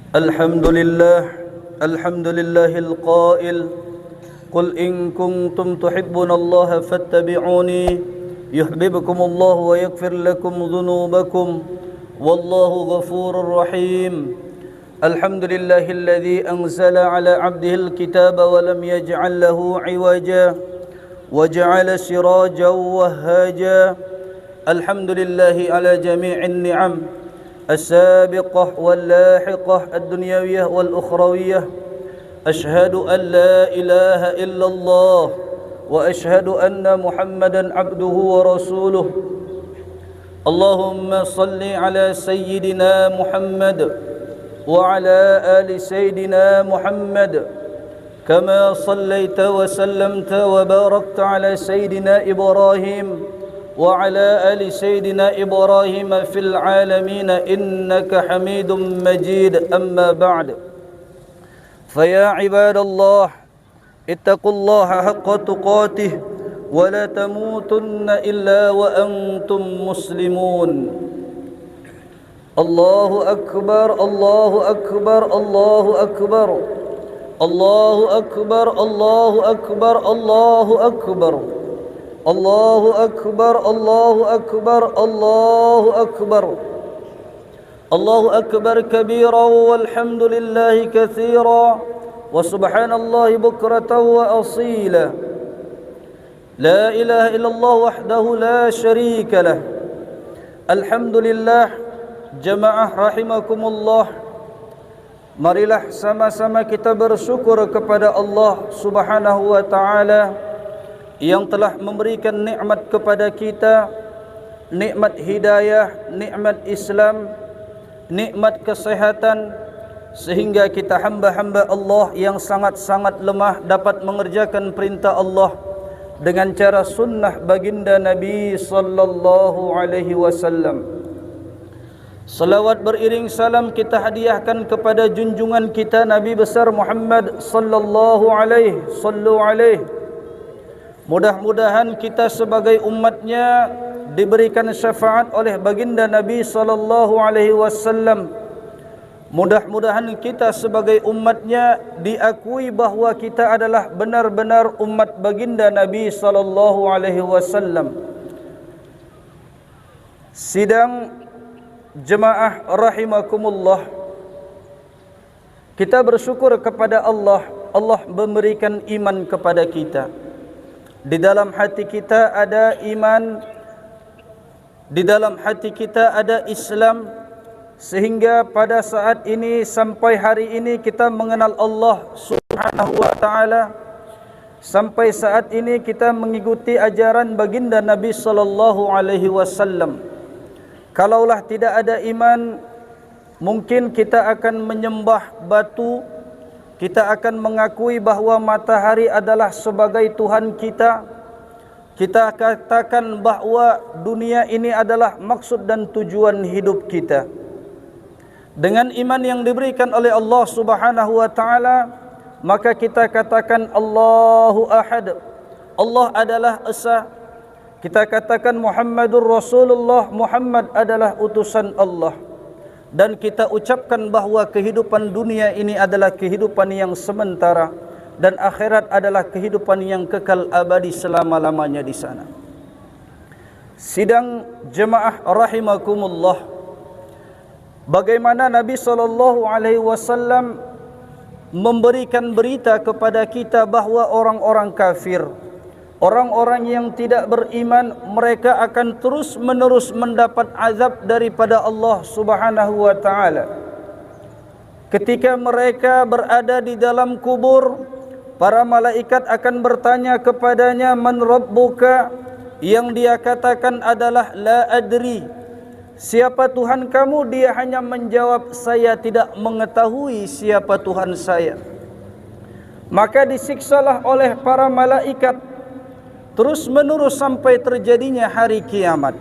الحمد لله القائل قل إن كنتم تحبون الله فاتبعوني يحببكم الله ويغفر لكم ذنوبكم والله غفور رحيم. الحمد لله الذي أنزل على عبده الكتاب ولم يجعل له عوجا وجعل سراجا وهاجا. الحمد لله على جميع النعم السابقة واللاحقة الدنيوية والأخروية. أشهد أن لا إله إلا الله وأشهد أن محمدا عبده ورسوله. اللهم صل على سيدنا محمد وعلى آل سيدنا محمد كما صليت وسلمت وباركت على سيدنا إبراهيم وعلى آل سيدنا إبراهيم في العالمين إنك حميد مجيد. أما بعد، فيا عباد الله اتقوا الله حق تقاته ولا تموتن إلا وأنتم مسلمون. الله أكبر الله أكبر الله أكبر الله أكبر الله أكبر الله أكبر الله أكبر الله أكبر الله أكبر الله أكبر كبيرا والحمد لله كثيرا وسبحان الله بكرة وأصيلا. لا إله إلا الله وحده لا شريك له. الحمد لله. Jamaah rahimakumullah, marilah sama-sama kita bersyukur kepada Allah Subhanahu wa ta'ala yang telah memberikan nikmat kepada kita, nikmat hidayah, nikmat Islam, nikmat kesehatan, sehingga kita hamba-hamba Allah yang sangat-sangat lemah dapat mengerjakan perintah Allah dengan cara sunnah baginda Nabi sallallahu alaihi wasallam. Salawat beriring salam kita hadiahkan kepada junjungan kita Nabi besar Muhammad sallallahu alaihi wasallam. Mudah-mudahan kita sebagai umatnya diberikan syafaat oleh baginda Nabi sallallahu alaihi wasallam. Mudah-mudahan kita sebagai umatnya diakui bahawa kita adalah benar-benar umat baginda Nabi sallallahu alaihi wasallam. Sidang jemaah rahimakumullah, kita bersyukur kepada Allah. Allah memberikan iman kepada kita. Di dalam hati kita ada iman, di dalam hati kita ada Islam, sehingga pada saat ini sampai hari ini kita mengenal Allah Subhanahu wa ta'ala. Sampai saat ini kita mengikuti ajaran baginda Nabi sallallahu alaihi wasallam. Kalaulah tidak ada iman, mungkin kita akan menyembah batu, kita akan mengakui bahawa matahari adalah sebagai Tuhan kita. Kita katakan bahawa dunia ini adalah maksud dan tujuan hidup kita. Dengan iman yang diberikan oleh Allah Subhanahu wa ta'ala, maka kita katakan Allahu Ahad, Allah adalah Esa. Kita katakan Muhammadur Rasulullah, Muhammad adalah utusan Allah. Dan kita ucapkan bahawa kehidupan dunia ini adalah kehidupan yang sementara dan akhirat adalah kehidupan yang kekal abadi selama-lamanya di sana. Sidang jemaah rahimakumullah, bagaimana Nabi SAW memberikan berita kepada kita bahawa orang-orang kafir, orang-orang yang tidak beriman, mereka akan terus-menerus mendapat azab daripada Allah Subhanahu wa ta'ala. Ketika mereka berada di dalam kubur, para malaikat akan bertanya kepadanya, Man Rabbuka? Yang dia katakan adalah La adri. Siapa Tuhan kamu? Dia hanya menjawab, saya tidak mengetahui siapa Tuhan saya. Maka disiksalah oleh para malaikat terus menerus sampai terjadinya hari kiamat.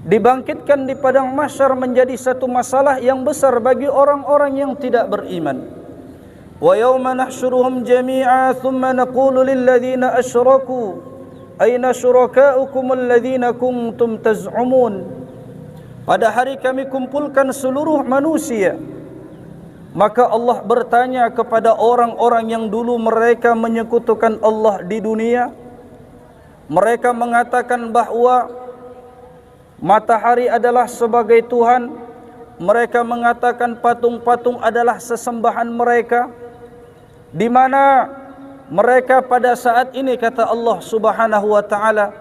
Dibangkitkan di padang mahsyar menjadi satu masalah yang besar bagi orang-orang yang tidak beriman. Wa yawma nahsyuruhum jami'a thumma naqulu lil ladzina asyraku aina syurakaukum alladzina kuntum taz'umun. Pada hari kami kumpulkan seluruh manusia, Maka Allah bertanya kepada orang-orang yang dulu mereka menyekutukan Allah di dunia. Mereka mengatakan bahawa matahari adalah sebagai Tuhan. Mereka mengatakan patung-patung adalah sesembahan mereka, di mana mereka pada saat ini, kata Allah Subhanahu wa taala,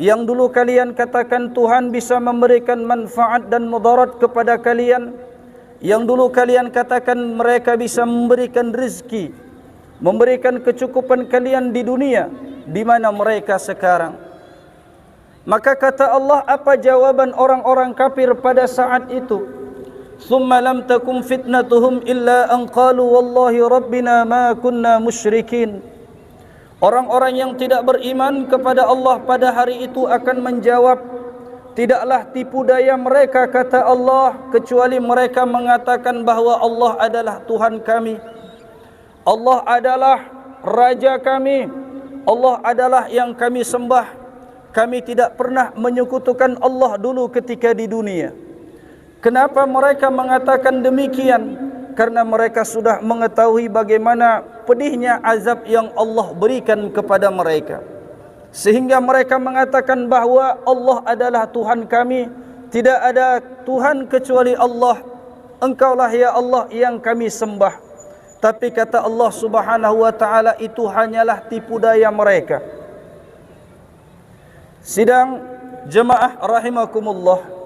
yang dulu kalian katakan Tuhan bisa memberikan manfaat dan mudarat kepada kalian, yang dulu kalian katakan mereka bisa memberikan rezeki, memberikan kecukupan kalian di dunia, di mana mereka sekarang? Maka kata Allah, apa jawaban orang-orang kafir pada saat itu? Thumma lam takum fitnatuhum illa an qalu wallahi rabbina ma kunna musyrikin. Orang-orang yang tidak beriman kepada Allah pada hari itu akan menjawab, tidaklah tipu daya mereka, kata Allah, kecuali mereka mengatakan bahawa Allah adalah Tuhan kami, Allah adalah Raja kami, Allah adalah yang kami sembah. Kami tidak pernah menyekutukan Allah dulu ketika di dunia. Kenapa mereka mengatakan demikian? Karena mereka sudah mengetahui bagaimana pedihnya azab yang Allah berikan kepada mereka, sehingga mereka mengatakan bahawa Allah adalah Tuhan kami, tidak ada Tuhan kecuali Allah, Engkaulah ya Allah yang kami sembah. Tapi kata Allah Subhanahu wa taala, itu hanyalah tipu daya mereka. Sidang jemaah rahimakumullah.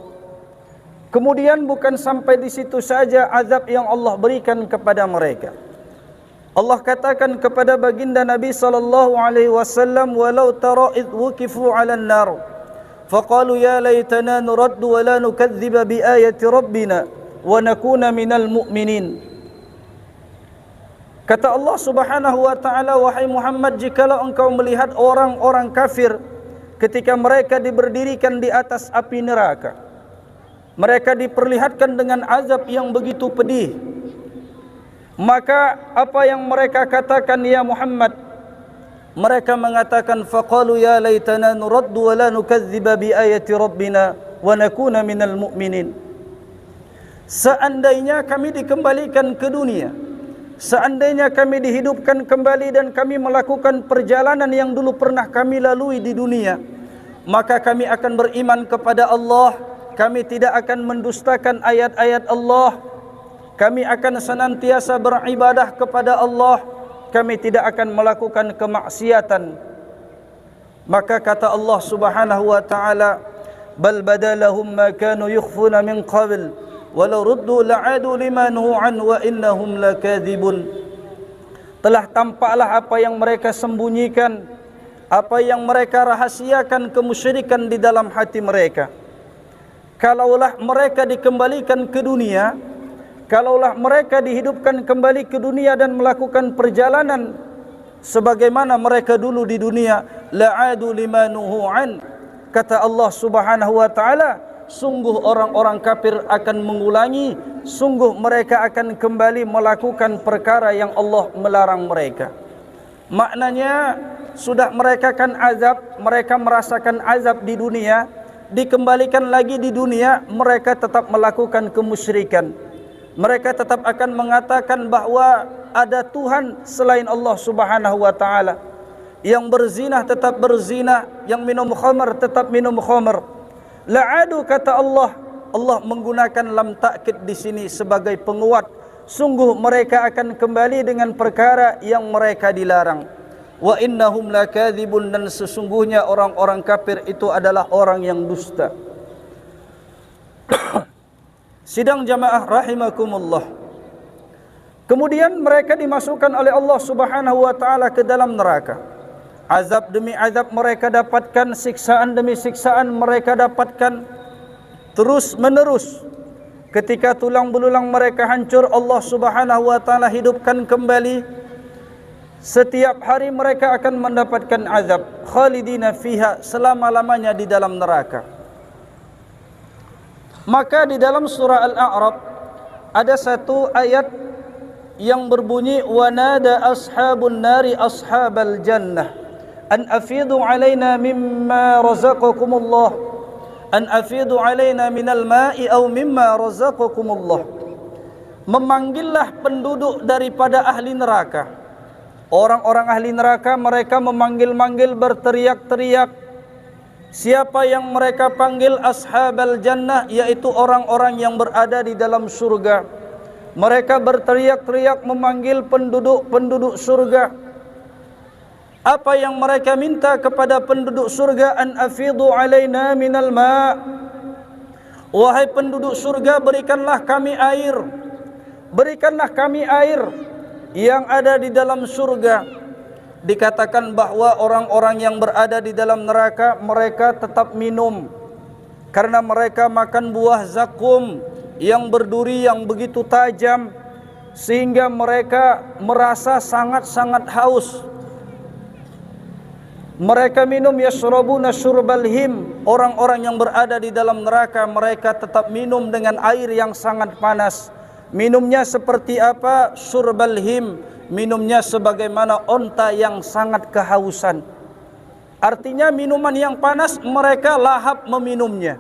Kemudian bukan sampai di situ saja azab yang Allah berikan kepada mereka. Allah katakan kepada baginda Nabi sallallahu alaihi wasallam, walau tara id wuqifu 'alan nar faqalu ya laitana nuraddu wa la nukadziba bi ayati rabbina wa nakuna minal mu'minin. Kata Allah Subhanahu wa taala, wahai Muhammad, jikalau engkau melihat orang-orang kafir ketika mereka diberdirikan di atas api neraka, mereka diperlihatkan dengan azab yang begitu pedih, maka apa yang mereka katakan ya Muhammad? Mereka mengatakan faqalu ya laitana nuraddu wa la nukadziba bi ayati rabbina wa nakuna minal mu'minin. Seandainya kami dikembalikan ke dunia, seandainya kami dihidupkan kembali dan kami melakukan perjalanan yang dulu pernah kami lalui di dunia, maka kami akan beriman kepada Allah. Kami tidak akan mendustakan ayat-ayat Allah. Kami akan senantiasa beribadah kepada Allah. Kami tidak akan melakukan kemaksiatan. Maka kata Allah Subhanahu wa taala, bal badalahum ma kanu yukhfuna min qabl walau ruddu la'adu lima nuhu an wa innahum lakadzibun. Telah tampaklah apa yang mereka sembunyikan, apa yang mereka rahasiakan kemusyrikan di dalam hati mereka. Kalaulah mereka dikembalikan ke dunia, kalaulah mereka dihidupkan kembali ke dunia dan melakukan perjalanan sebagaimana mereka dulu di dunia, la'adu lima nuhu an. Kata Allah Subhanahu wa taala, sungguh orang-orang kafir akan mengulangi, sungguh mereka akan kembali melakukan perkara yang Allah melarang mereka. Maknanya sudah mereka kan azab, mereka merasakan azab di dunia, dikembalikan lagi di dunia, mereka tetap melakukan kemusyrikan. Mereka tetap akan mengatakan bahawa ada Tuhan selain Allah Subhanahu wa taala. Yang berzina tetap berzina, yang minum khamar tetap minum khamar. La'adu, kata Allah. Allah menggunakan lam ta'kid di sini sebagai penguat. Sungguh mereka akan kembali dengan perkara yang mereka dilarang. Wa innahum lakadzibun, dan sesungguhnya orang-orang kafir itu adalah orang yang dusta. Sidang jamaah rahimakumullah. Kemudian mereka dimasukkan oleh Allah Subhanahu wa taala ke dalam neraka. Azab demi azab mereka dapatkan, siksaan demi siksaan mereka dapatkan terus menerus. Ketika tulang belulang mereka hancur, Allah Subhanahu wa taala hidupkan kembali. Setiap hari mereka akan mendapatkan azab, khalidina fiha, selama-lamanya di dalam neraka. Maka di dalam surah Al-A'raf ada satu ayat yang berbunyi, wa nada ashabun nari ashabal jannah an afidu alaina mimma razaqakumullah, an afidu alaina minal ma'i aw mimma razaqakumullah. memanggillah penduduk daripada ahli neraka. Orang-orang ahli neraka mereka memanggil-manggil, berteriak-teriak. Siapa yang mereka panggil? Ashabal jannah, yaitu orang-orang yang berada di dalam surga. Mereka berteriak-teriak memanggil penduduk-penduduk surga. Apa yang mereka minta kepada penduduk surga? An afidu alaina minal ma'. Wahai penduduk surga, berikanlah kami air. Berikanlah kami air yang ada di dalam surga. Dikatakan bahwa orang-orang yang berada di dalam neraka mereka tetap minum, karena mereka makan buah zakum yang berduri yang begitu tajam, sehingga mereka merasa sangat-sangat haus. Mereka minum, yashrabuna syurbal him. Orang-orang yang berada di dalam neraka mereka tetap minum dengan air yang sangat panas. Minumnya seperti apa? Syurbal him. Minumnya sebagaimana onta yang sangat kehausan. Artinya minuman yang panas mereka lahap meminumnya,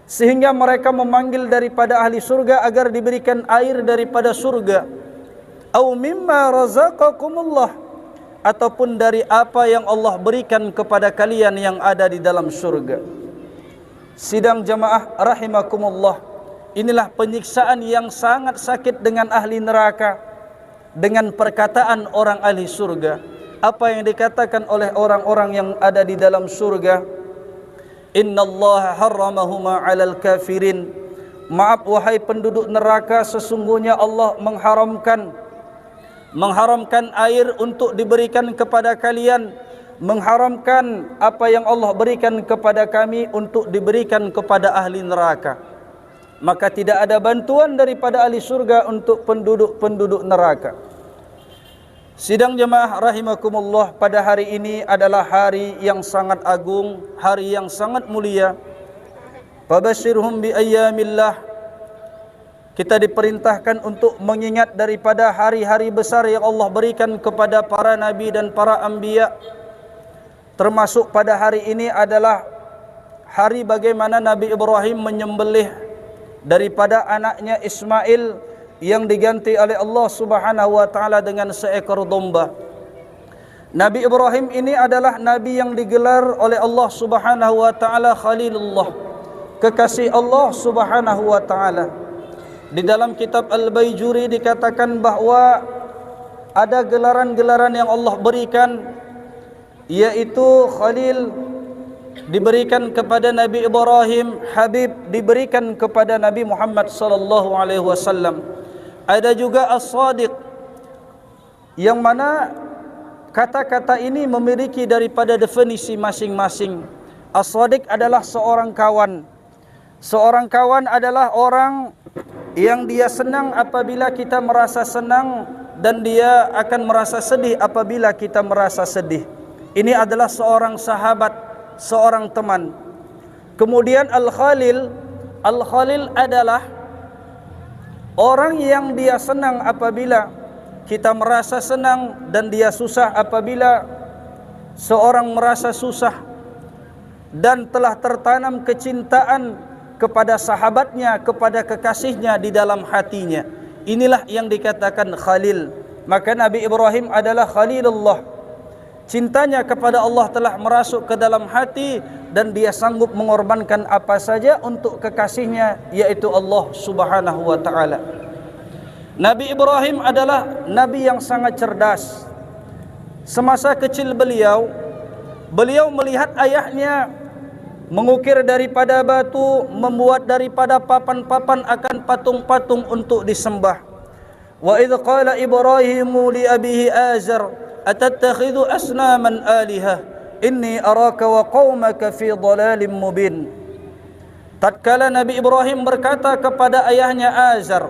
sehingga mereka memanggil daripada ahli surga agar diberikan air daripada surga. Au mimma razaqakumullah, ataupun dari apa yang Allah berikan kepada kalian yang ada di dalam surga. Sidang jamaah rahimakumullah, inilah penyiksaan yang sangat sakit dengan ahli neraka, dengan perkataan orang ahli surga. Apa yang dikatakan oleh orang-orang yang ada di dalam surga? Innallaha harramahuma 'alal kafirin. Maaf wahai penduduk neraka, sesungguhnya Allah mengharamkan air untuk diberikan kepada kalian, mengharamkan apa yang Allah berikan kepada kami untuk diberikan kepada ahli neraka. Maka tidak ada bantuan daripada ahli surga untuk penduduk-penduduk neraka. Sidang jemaah rahimakumullah, pada hari ini adalah hari yang sangat agung, hari yang sangat mulia. Fabashirhum bi ayyamillah. Kita diperintahkan untuk mengingat daripada hari-hari besar yang Allah berikan kepada para nabi dan para anbiya. Termasuk pada hari ini adalah hari bagaimana Nabi Ibrahim menyembelih daripada anaknya Ismail yang diganti oleh Allah Subhanahu wa taala dengan seekor domba. Nabi Ibrahim ini adalah nabi yang digelar oleh Allah Subhanahu wa taala Khalilullah, kekasih Allah Subhanahu wa taala. Di dalam kitab Al-Baijuri dikatakan bahwa ada gelaran-gelaran yang Allah berikan, yaitu Khalil diberikan kepada Nabi Ibrahim, Habib diberikan kepada Nabi Muhammad sallallahu alaihi wasallam. Ada juga As-Sadiq, yang mana kata-kata ini memiliki daripada definisi masing-masing. As-Sadiq adalah seorang kawan. Seorang kawan adalah orang yang dia senang apabila kita merasa senang, dan dia akan merasa sedih apabila kita merasa sedih. Ini adalah seorang sahabat, seorang teman. Kemudian Al-Khalil adalah orang yang dia senang apabila kita merasa senang, dan dia susah apabila seorang merasa susah, dan telah tertanam kecintaan kepada sahabatnya, kepada kekasihnya di dalam hatinya. Inilah yang dikatakan Khalil. Maka Nabi Ibrahim adalah Khalilullah. Cintanya kepada Allah telah merasuk ke dalam hati, dan dia sanggup mengorbankan apa saja untuk kekasihnya, yaitu Allah Subhanahu wa taala. Nabi Ibrahim adalah nabi yang sangat cerdas. Semasa kecil beliau melihat ayahnya mengukir daripada batu, membuat daripada papan-papan akan patung-patung untuk disembah. Wa idh qala Ibrahimu li abihi Azar atattakhidhu asnaman alihah inni araka wa qaumaka fi dhalalin mubin. Tatkala Nabi Ibrahim berkata kepada ayahnya Azar,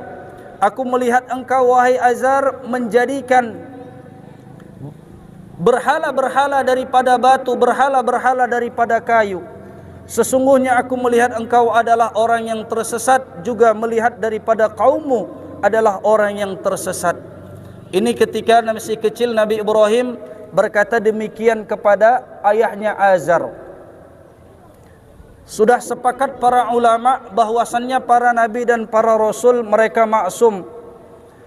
aku melihat engkau wahai Azar menjadikan berhala-berhala daripada batu, berhala-berhala daripada kayu. Sesungguhnya aku melihat engkau adalah orang yang tersesat, juga melihat daripada kaummu adalah orang yang tersesat. Ini ketika masih kecil Nabi Ibrahim berkata demikian kepada ayahnya Azar. Sudah sepakat para ulama bahwasannya para nabi dan para rasul mereka maksum.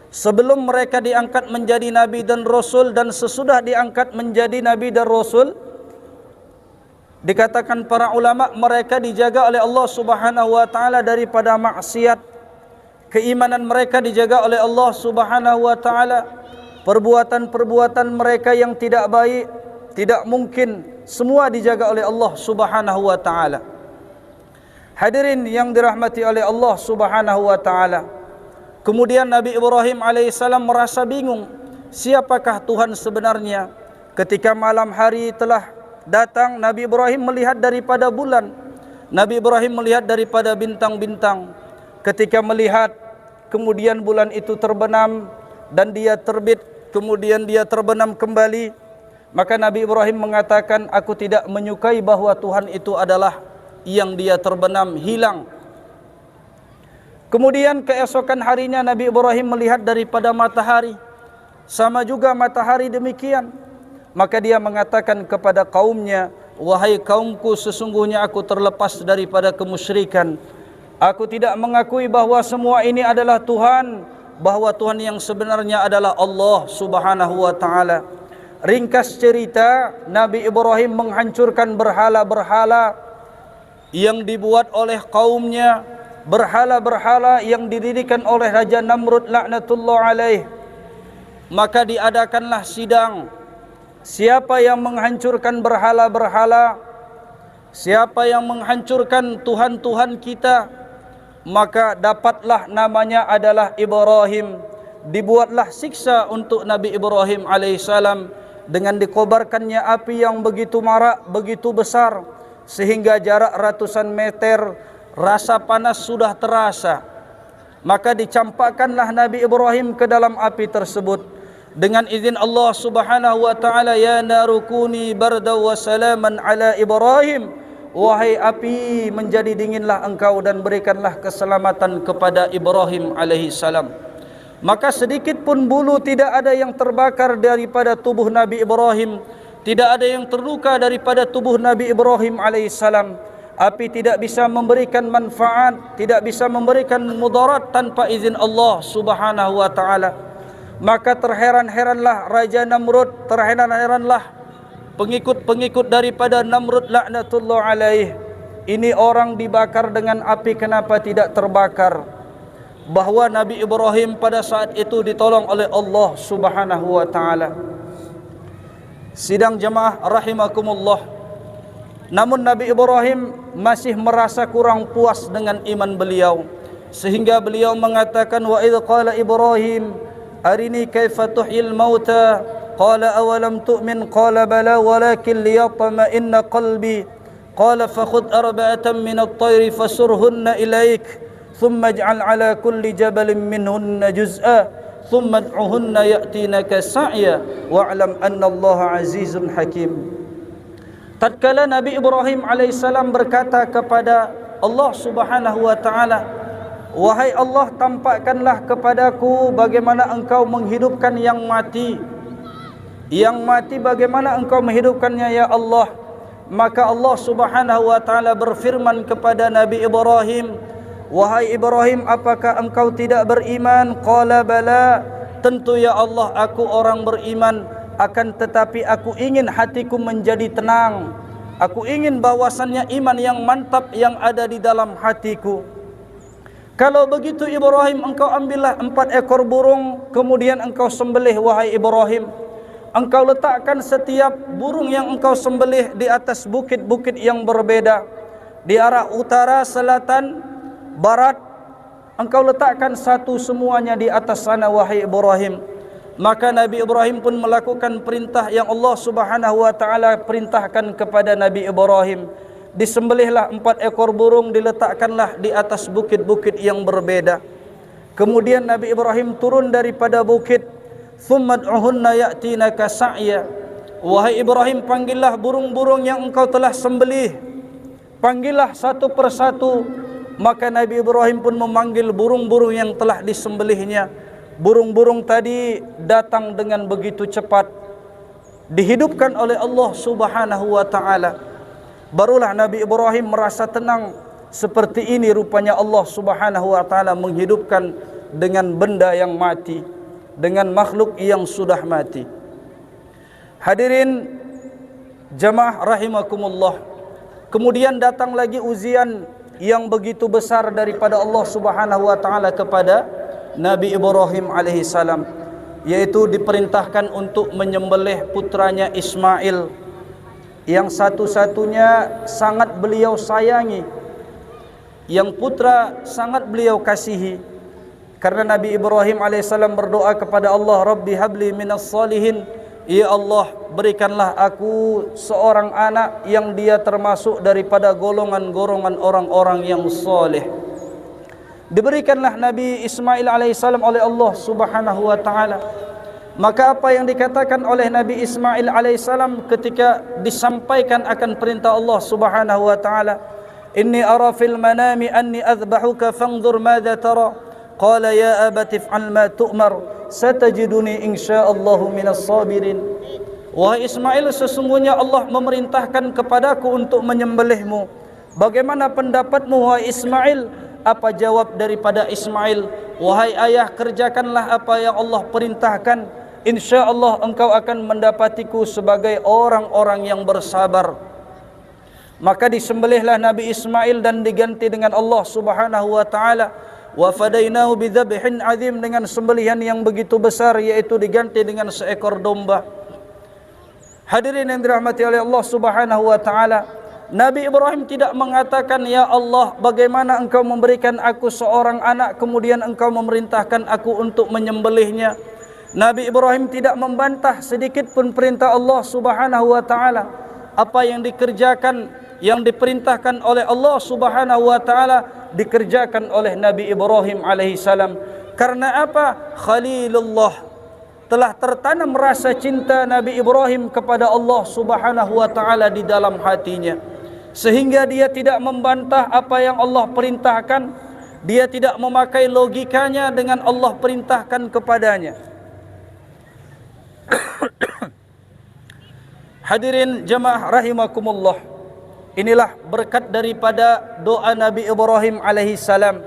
sebelum mereka diangkat menjadi nabi dan rasul, dan sesudah diangkat menjadi nabi dan rasul. Dikatakan para ulama, mereka dijaga oleh Allah Subhanahu wa taala daripada maksiat. Keimanan mereka dijaga oleh Allah Subhanahu wa taala. Perbuatan-perbuatan mereka yang tidak baik, tidak mungkin, semua dijaga oleh Allah Subhanahu wa taala. Hadirin yang dirahmati oleh Allah Subhanahu wa taala. Kemudian Nabi Ibrahim alaihissalam merasa bingung, siapakah Tuhan sebenarnya? Ketika malam hari telah datang, Nabi Ibrahim melihat daripada bulan, Nabi Ibrahim melihat daripada bintang-bintang. Ketika melihat, kemudian bulan itu terbenam dan dia terbit, kemudian dia terbenam kembali, maka Nabi Ibrahim mengatakan, aku tidak menyukai bahwa Tuhan itu adalah yang dia terbenam, hilang. Kemudian keesokan harinya Nabi Ibrahim melihat daripada matahari, sama juga matahari demikian. Maka dia mengatakan kepada kaumnya, wahai kaumku, sesungguhnya aku terlepas daripada kemusyrikan. Aku tidak mengakui bahwa semua ini adalah Tuhan, bahwa Tuhan yang sebenarnya adalah Allah Subhanahu wa taala. Ringkas cerita, Nabi Ibrahim menghancurkan berhala-berhala yang dibuat oleh kaumnya, berhala-berhala yang didirikan oleh Raja Namrud laknatullah alaih. Maka diadakanlah sidang. Siapa yang menghancurkan berhala-berhala, siapa yang menghancurkan Tuhan-Tuhan kita, maka dapatlah namanya adalah Ibrahim. Dibuatlah siksa untuk Nabi Ibrahim alaihissalam dengan dikobarkannya api yang begitu marak, begitu besar, sehingga jarak ratusan meter, rasa panas sudah terasa. Maka dicampakkanlah Nabi Ibrahim ke dalam api tersebut dengan izin Allah Subhanahu wa taala, ya narukuni barda wa salaman ala Ibrahim, wahai api, menjadi dinginlah engkau dan berikanlah keselamatan kepada Ibrahim alaihi salam. Maka sedikit pun bulu tidak ada yang terbakar daripada tubuh Nabi Ibrahim, tidak ada yang terluka daripada tubuh Nabi Ibrahim alaihissalam. Api tidak bisa memberikan manfaat, tidak bisa memberikan mudarat tanpa izin Allah Subhanahu wa taala. Maka terheran-heranlah Raja Namrud, terheran-heranlah pengikut-pengikut daripada Namrud laknatullah alaih. Ini orang dibakar dengan api, kenapa tidak terbakar? Bahwa Nabi Ibrahim pada saat itu ditolong oleh Allah Subhanahu wa taala. Sidang jemaah rahimakumullah. Namun Nabi Ibrahim masih merasa kurang puas dengan iman beliau, sehingga beliau mengatakan, wa idz qala Ibrahim arini kaifa tuhyil mauta qala awalam tu'min qala bala walakin liyatma'inna qalbi qala fakhudh arba'atan min at-tayri fasurhunna ilaik ثم اجعل على كل جبل منهن جزءا ثم ادعهن يأتينك سعيا واعلم أن الله عزيز حكيم. Tatkala Nabi Ibrahim alaihissalam berkata kepada Allah Subhanahu wa taala, wahai Allah, tampakkanlah kepadaku bagaimana engkau menghidupkan yang mati. Yang mati bagaimana engkau menghidupkannya ya Allah? Maka Allah Subhanahu wa taala berfirman kepada Nabi Ibrahim, wahai Ibrahim, apakah engkau tidak beriman? Qala bala, tentu ya Allah, aku orang beriman, akan tetapi aku ingin hatiku menjadi tenang. Aku ingin bahwasannya iman yang mantap yang ada di dalam hatiku. Kalau begitu Ibrahim, engkau ambillah 4 ekor burung, kemudian engkau sembelih wahai Ibrahim. Engkau letakkan setiap burung yang engkau sembelih di atas bukit-bukit yang berbeda, di arah utara, selatan, barat. Engkau letakkan satu semuanya di atas sana wahai Ibrahim. Maka Nabi Ibrahim pun melakukan perintah yang Allah Subhanahu wa taala perintahkan kepada Nabi Ibrahim. Disembelihlah 4 ekor burung, diletakkanlah di atas bukit-bukit yang berbeda. Kemudian Nabi Ibrahim turun daripada bukit. Thumma ad'uhunna ya'tinaka sa'ya. Wahai Ibrahim, panggillah burung-burung yang engkau telah sembelih. Panggillah satu persatu. Maka Nabi Ibrahim pun memanggil burung-burung yang telah disembelihnya. Burung-burung tadi datang dengan begitu cepat, dihidupkan oleh Allah Subhanahu wa taala. Barulah Nabi Ibrahim merasa tenang. Seperti ini rupanya Allah Subhanahu wa taala menghidupkan dengan benda yang mati. dengan makhluk yang sudah mati. Hadirin jamaah rahimakumullah, kemudian datang lagi ujian yang begitu besar daripada Allah Subhanahu wa taala kepada Nabi Ibrahim alaihi salam, yaitu diperintahkan untuk menyembelih putranya Ismail yang satu-satunya sangat beliau sayangi, yang putra sangat beliau kasihi. Karena Nabi Ibrahim alaihissalam berdoa kepada Allah, Rabbi habli minas salihin, ya Allah berikanlah aku seorang anak yang dia termasuk daripada golongan-golongan orang-orang yang soleh. Diberikanlah Nabi Ismail alaihissalam oleh Allah Subhanahu wa taala. Maka apa yang dikatakan oleh Nabi Ismail alaihissalam ketika disampaikan akan perintah Allah Subhanahu wa taala, inni ara fil manami anni adhbahuka fanzur madza tara. Qala ya abati if'al ma tu'mar satajiduni insyaallahu minas sabirin. Wahai Ismail, sesungguhnya Allah memerintahkan kepadaku untuk menyembelihmu. Bagaimana pendapatmu wahai Ismail? Apa jawab daripada Ismail? Wahai ayah, kerjakanlah apa yang Allah perintahkan. Insyaallah engkau akan mendapatiku sebagai orang-orang yang bersabar. Maka disembelihlah Nabi Ismail dan diganti dengan Allah Subhanahu wa taala. Wa fadainahu bidzabhin azim, dengan sembelihan yang begitu besar, yaitu diganti dengan seekor domba. Hadirin yang dirahmati oleh Allah Subhanahu wa taala, Nabi Ibrahim tidak mengatakan, ya Allah bagaimana engkau memberikan aku seorang anak kemudian engkau memerintahkan aku untuk menyembelihnya. Nabi Ibrahim tidak membantah sedikit pun perintah Allah Subhanahu wa taala. Apa yang dikerjakan, yang diperintahkan oleh Allah Subhanahu wa taala dikerjakan oleh Nabi Ibrahim alaihi salam. Karena apa? Khalilullah, telah tertanam rasa cinta Nabi Ibrahim kepada Allah Subhanahu wa taala di dalam hatinya, sehingga dia tidak membantah apa yang Allah perintahkan. Dia tidak memakai logikanya dengan Allah perintahkan kepadanya. Hadirin jamaah rahimakumullah, inilah berkat daripada doa Nabi Ibrahim alaihi salam,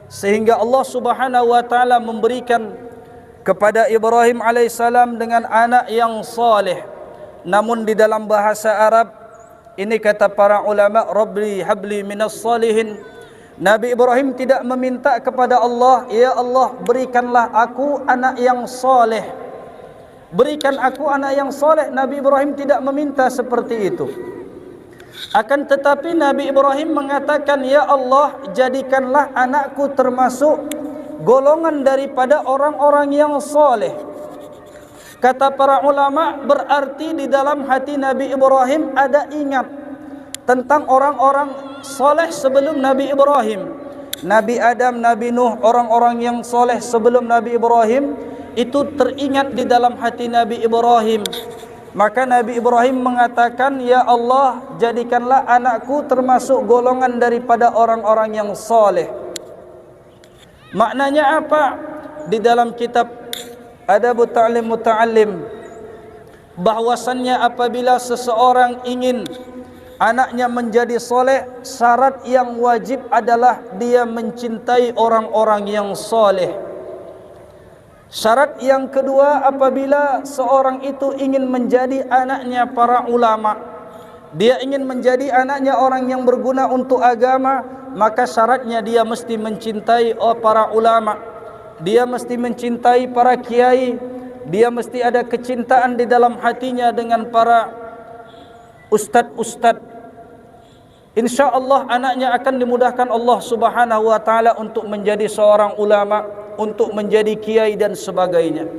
sehingga Allah Subhanahu wa taala memberikan kepada Ibrahim alaihi salam dengan anak yang saleh. Namun di dalam bahasa Arab ini, kata para ulama, Rabbi habli minas salihin, Nabi Ibrahim tidak meminta kepada Allah, ya Allah berikanlah aku anak yang saleh, berikan aku anak yang saleh. Nabi Ibrahim tidak meminta seperti itu. Akan tetapi Nabi Ibrahim mengatakan, ya Allah jadikanlah anakku termasuk golongan daripada orang-orang yang saleh. Kata para ulama, berarti di dalam hati Nabi Ibrahim ada ingat tentang orang-orang saleh sebelum Nabi Ibrahim. Nabi Adam, Nabi Nuh, orang-orang yang saleh sebelum Nabi Ibrahim itu teringat di dalam hati Nabi Ibrahim. Maka Nabi Ibrahim mengatakan, ya Allah jadikanlah anakku termasuk golongan daripada orang-orang yang saleh. Maknanya apa? Di dalam kitab Adabut Ta'lim Muta'allim, bahwasannya apabila seseorang ingin anaknya menjadi soleh, syarat yang wajib adalah dia mencintai orang-orang yang soleh. Syarat yang kedua, apabila seorang itu ingin menjadi anaknya para ulama, dia ingin menjadi anaknya orang yang berguna untuk agama, maka syaratnya dia mesti mencintai para ulama, dia mesti mencintai para kiai, dia mesti ada kecintaan di dalam hatinya dengan para ustadz-ustadz. InsyaAllah anaknya akan dimudahkan Allah Subhanahu wa ta'ala untuk menjadi seorang ulama, untuk menjadi kiai dan sebagainya.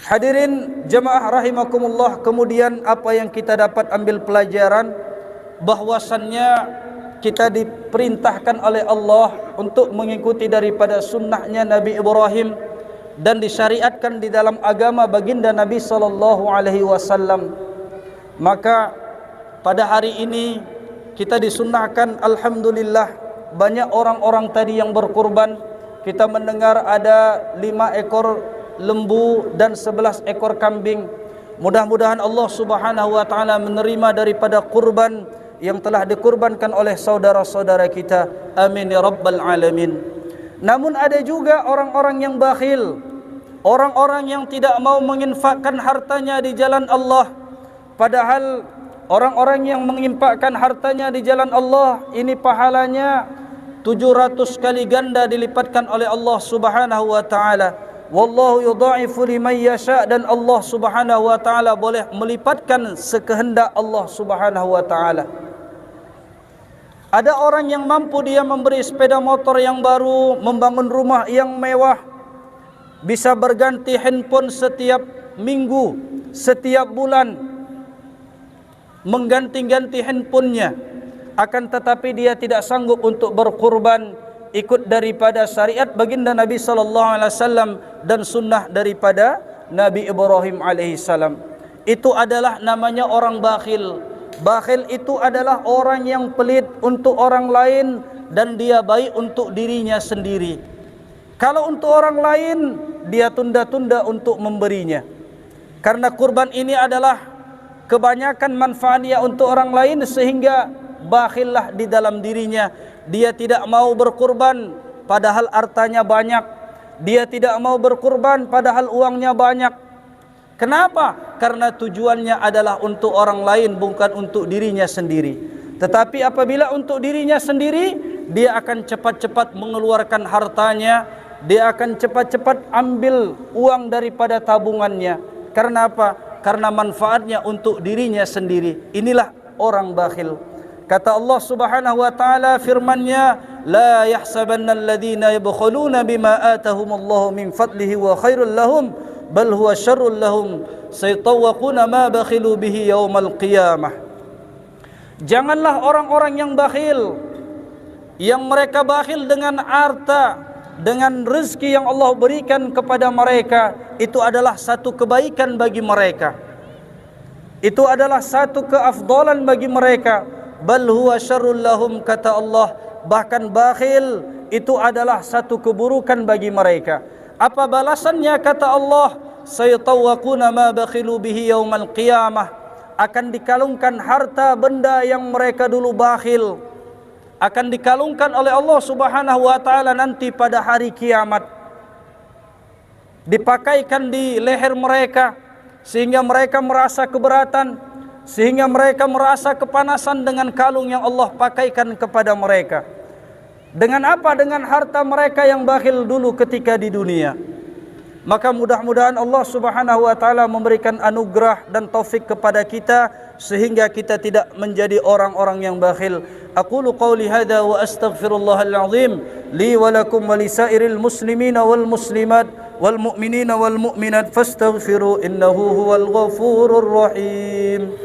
Hadirin jemaah rahimakumullah, kemudian apa yang kita dapat ambil pelajaran, bahwasannya kita diperintahkan oleh Allah untuk mengikuti daripada sunnahnya Nabi Ibrahim dan disyariatkan di dalam agama baginda Nabi SAW. Maka pada hari ini kita disunnahkan, alhamdulillah, banyak orang-orang tadi yang berkurban. Kita mendengar ada 5 ekor lembu dan 11 ekor kambing. Mudah-mudahan Allah Subhanahu wa taala menerima daripada kurban yang telah dikurbankan oleh saudara-saudara kita. Amin ya rabbal alamin. Namun ada juga orang-orang yang bakhil, orang-orang yang tidak mau menginfakkan hartanya di jalan Allah, padahal orang-orang yang menginfakkan hartanya di jalan Allah ini pahalanya 700 kali ganda dilipatkan oleh Allah Subhanahu wa taala. Wallahu yudha'ifu liman yasha, dan Allah Subhanahu wa taala boleh melipatkan sekehendak Allah Subhanahu wa taala. Ada orang yang mampu dia memberi sepeda motor yang baru, membangun rumah yang mewah, bisa berganti handphone setiap minggu, setiap bulan, mengganti-ganti handphonenya. Akan tetapi dia tidak sanggup untuk berkurban ikut daripada syariat baginda Nabi sallallahu alaihi wasallam dan sunnah daripada Nabi Ibrahim alaihi salam. Itu adalah namanya orang bakhil. Bakhil itu adalah orang yang pelit untuk orang lain dan dia baik untuk dirinya sendiri. Kalau untuk orang lain, dia tunda-tunda untuk memberinya. Karena kurban ini adalah kebanyakan manfaatnya untuk orang lain, sehingga bakhillah di dalam dirinya. Dia tidak mau berkurban padahal hartanya banyak. Dia tidak mau berkurban padahal uangnya banyak. Kenapa? Karena tujuannya adalah untuk orang lain, bukan untuk dirinya sendiri. Tetapi apabila untuk dirinya sendiri, dia akan cepat-cepat mengeluarkan hartanya, dia akan cepat-cepat ambil uang daripada tabungannya. Karena apa? Karena manfaatnya untuk dirinya sendiri. Inilah orang bakhil. Kata Allah Subhanahu wa taala firman-Nya, la yahsabanna alladhina yabkhuluna bima atahumullahu min fadlihi wa khairul lahum bal huwa syarrul lahum saytawquna ma bakhilu bihi yaumal qiyamah. Janganlah orang-orang yang bakhil, yang mereka bakhil dengan harta, dengan rezeki yang Allah berikan kepada mereka, itu adalah satu kebaikan bagi mereka. Itu adalah satu keafdalan bagi mereka. Bal huwa syarrul lahum, kata Allah, bahkan bakhil itu adalah satu keburukan bagi mereka. Apa balasannya? Kata Allah, sayatawaquna ma bakhilu bihi yaumal qiyamah, akan dikalungkan harta benda yang mereka dulu bakhil, akan dikalungkan oleh Allah Subhanahu wa taala nanti pada hari kiamat, dipakaikan di leher mereka sehingga mereka merasa keberatan, sehingga mereka merasa kepanasan dengan kalung yang Allah pakaikan kepada mereka. Dengan apa? Dengan harta mereka yang bakhil dulu ketika di dunia. Maka mudah-mudahan Allah Subhanahu wa taala memberikan anugerah dan taufik kepada kita sehingga kita tidak menjadi orang-orang yang bakhil. Aqulu qawli hadza wa astaghfirullahal azim li wa lakum wa lisairil muslimina wal muslimat wal mu'minina wal mu'minat fastaghfiru innahu huwal ghafurur rahim.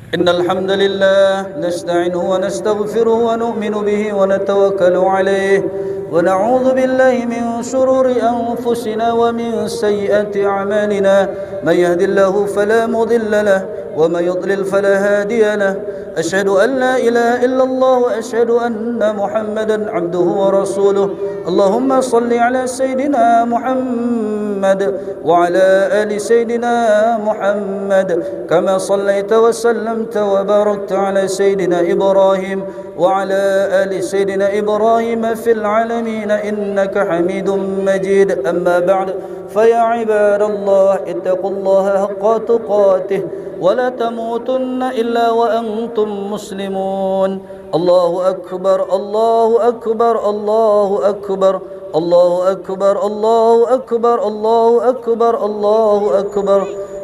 إن الحمد لله نستعينه ونستغفره ونؤمن به ونتوكل عليه ونعوذ بالله من شرور أنفسنا ومن سيئات أعمالنا من يهد الله فلا مضل له ومن يضلل فلا هادي له أشهد أن لا إله إلا الله وأشهد أن محمدا عبده ورسوله اللهم صل على سيدنا محمد وعلى آل سيدنا محمد كما صليت وسلمت وباركت على سيدنا إبراهيم وعلى آل سيدنا إبراهيم في العالمين إنك حميد مجيد أما بعد فيا عباد الله اتقوا الله حق تقاته ولا تموتن إلا وأنتم مسلمون الله أكبر الله أكبر الله أكبر الله أكبر الله أكبر الله أكبر الله أكبر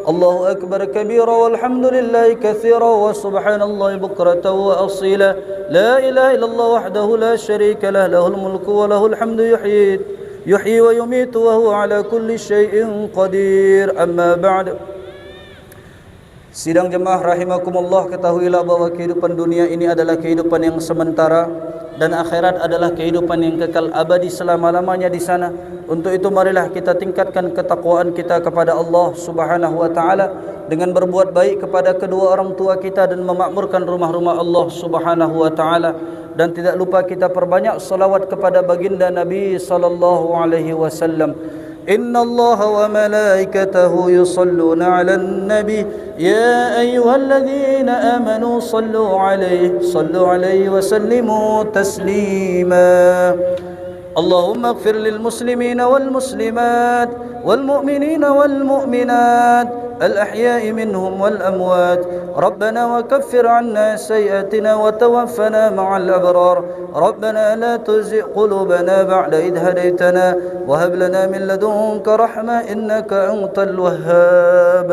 الله أكبر كبيرا والحمد لله كثيرا وسبحان الله بكرة وأصيلا لا إله إلا الله وحده لا شريك له له الملك وله الحمد يحيي ويميت وهو على كل شيء قدير أما بعد. Sidang jemaah rahimakumullah, ketahuilah bahwa kehidupan dunia ini adalah kehidupan yang sementara dan akhirat adalah kehidupan yang kekal abadi selama-lamanya di sana. Untuk itu marilah kita tingkatkan ketakwaan kita kepada Allah Subhanahu wa taala dengan berbuat baik kepada kedua orang tua kita dan memakmurkan rumah-rumah Allah Subhanahu wa taala, dan tidak lupa kita perbanyak salawat kepada baginda Nabi sallallahu alaihi wasallam. إن الله وملائكته يصلون على النبي يا أيها الذين آمنوا صلوا عليه وسلموا تسليما اللهم اغفر للمسلمين والمسلمات والمؤمنين والمؤمنات الأحياء منهم والأموات ربنا وكفر عنا سيئاتنا وتوفنا مع الأبرار ربنا لا تزغ قلوبنا بعد إذ هديتنا وهب لنا من لدنك رحمة إنك أنت الوهاب.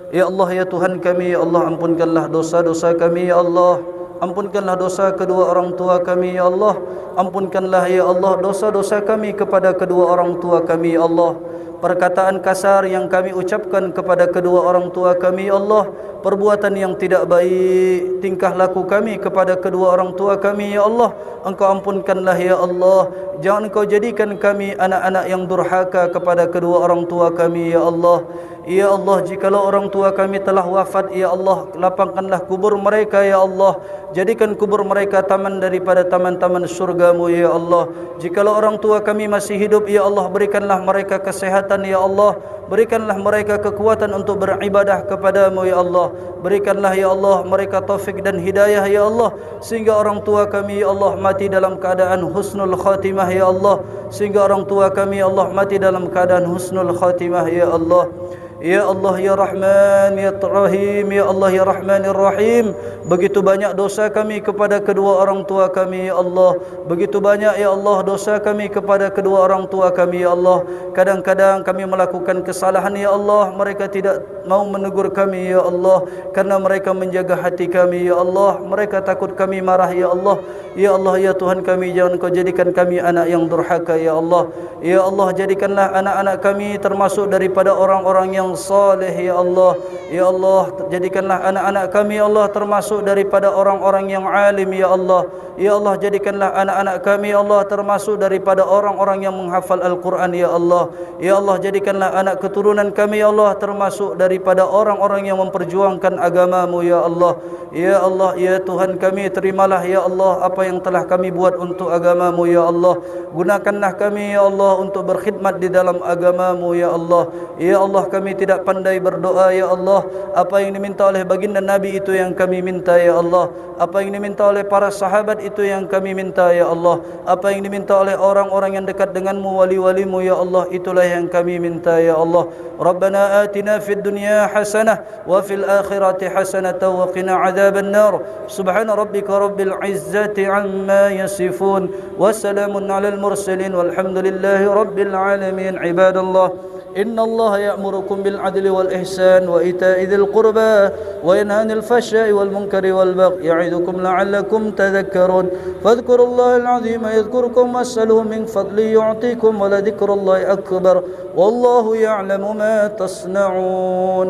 Ya Allah, ya Tuhan kami, ya Allah, ampunkanlah dosa-dosa kami, ya Allah. Ampunkanlah dosa kedua orang tua kami, ya Allah. Ampunkanlah, ya Allah, dosa-dosa kami kepada kedua orang tua kami, ya Allah. Perkataan kasar yang kami ucapkan kepada kedua orang tua kami, ya Allah. Perbuatan yang tidak baik, tingkah laku kami kepada kedua orang tua kami, ya Allah. Engkau ampunkanlah, ya Allah. Jangan Engkau jadikan kami anak-anak yang durhaka kepada kedua orang tua kami, ya Allah. Ya Allah, jikalau orang tua kami telah wafat, ya Allah, lapangkanlah kubur mereka, ya Allah. Jadikan kubur mereka taman daripada taman-taman surgamu, ya Allah. Jikalau orang tua kami masih hidup, ya Allah, berikanlah mereka kesehatan, ya Allah. Berikanlah mereka kekuatan untuk beribadah kepadamu, ya Allah. Berikanlah, ya Allah, mereka taufik dan hidayah, ya Allah. Sehingga orang tua kami, ya Allah, mati dalam keadaan husnul khatimah, ya Allah. Sehingga orang tua kami, ya Allah, mati dalam keadaan husnul khatimah, ya Allah. Ya Allah, ya Rahman, ya Rahim, ya Allah, ya Rahman, ya Rahim. Begitu banyak dosa kami kepada kedua orang tua kami, ya Allah. Begitu banyak, ya Allah, dosa kami kepada kedua orang tua kami, ya Allah. Kadang-kadang kami melakukan kesalahan, ya Allah. Mereka tidak mau menegur kami, ya Allah. Karena mereka menjaga hati kami, ya Allah. Mereka takut kami marah, ya Allah. Ya Allah, ya Tuhan kami, jangan Kau jadikan kami anak yang durhaka, ya Allah. Ya Allah, jadikanlah anak-anak kami termasuk daripada orang-orang yang saleh, ya Allah. Ya Allah, jadikanlah anak-anak kami, ya Allah, termasuk daripada orang-orang yang alim, ya Allah. Ya Allah, jadikanlah anak-anak kami, ya Allah, termasuk daripada orang-orang yang menghafal Al-Quran, ya Allah. Ya Allah, jadikanlah anak keturunan kami, ya Allah, termasuk daripada orang-orang yang memperjuangkan agamamu, ya Allah. Ya Allah, ya Tuhan kami, terimalah, ya Allah, apa yang telah kami buat untuk agamamu, ya Allah. Gunakanlah kami, ya Allah, untuk berkhidmat di dalam agamamu, ya Allah. Ya Allah, kami tidak pandai berdoa, ya Allah. Apa yang diminta oleh baginda Nabi itu yang kami minta, ya Allah. Apa yang diminta oleh para sahabat itu yang kami minta, ya Allah. Apa yang diminta oleh orang-orang yang dekat denganmu, wali-walimu, ya Allah, itulah yang kami minta, ya Allah. Rabbana atina fid dunya hasanah wa fil akhirati hasanah wa qina adzaban nar. Subhana rabbika rabbil izzati amma yasifun wa salamun alal mursalin walhamdulillahi rabbil alamin. Ibadallah, إن الله يأمركم بالعدل والإحسان وإيتاء ذي القربى وينهى عن الفحشاء والمنكر والبغي يعظكم لعلكم تذكرون فاذكروا الله العظيم يذكركم واسألوه من فضله يعطيكم ولذكر الله أكبر والله يعلم ما تصنعون.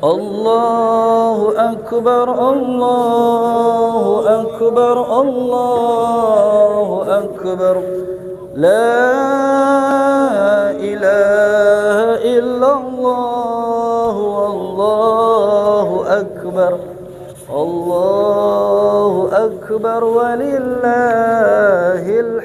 الله أكبر الله أكبر الله أكبر لا إله إلا الله والله أكبر الله أكبر ولله الحمد.